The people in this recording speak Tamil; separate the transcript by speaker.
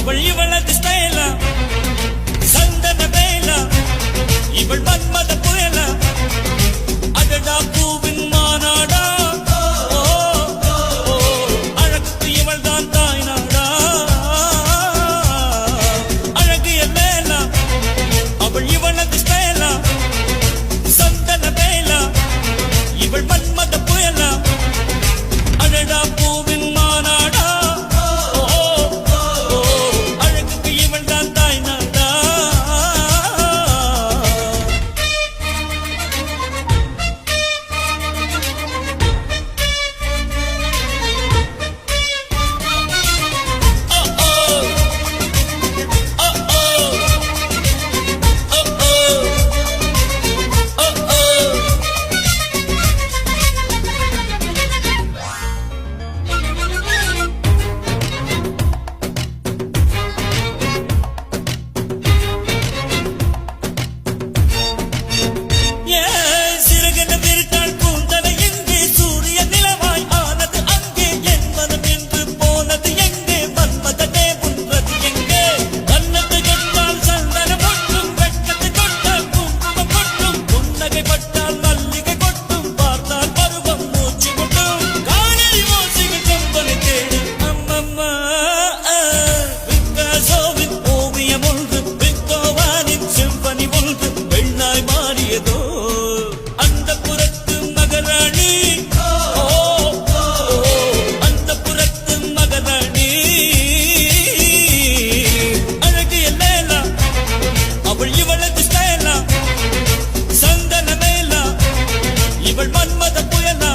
Speaker 1: அவள் இவளது ஸ்டைலா சந்தன வேலா இவள் மன்மத புயலா அடடா பூவின் மாநாடா அழகுக்கு இவள் தான் தாய் நாடா அழகிய வேலா அவள் இவளது ஸ்டைலா சந்தன வேலா இவள் மன்மத புயலா அடடா பூவின் மாநாடா அழகுக்கு இவள் தான் தாய் நாடா சிறகன விரித்தாள் கூந்தலை எங்கே சூரிய நிலவாய் ஆனது அங்கே என் மனம் என்று போனது எங்கே மன்மதனே உன்றது எங்கே கண்ணத்து கட்டால் சந்தன கொட்டும் வெட்கத்து கொட்டால் குங்குமம் கொட்டும் புன்னகை பட்டால் மல்லிகை கொட்டும் பார்த்தால் பருவம் மூச்சு கொட்டும் காணலி மோசிகள் கம்பனை தேடு அம்மம்மா பிக்காசோவின் ஓவியம் ஒன்று பித்தோவானின் சிம்பனி ஒன்று பெண்ணாய் மாறியதோ அந்த புறத்து மகராணி அந்த புறத்து மகராணி அழகிய லேலா அவள் இவளது ஸ்டைலா சந்தன மேலா இவள் மன்மத புயலா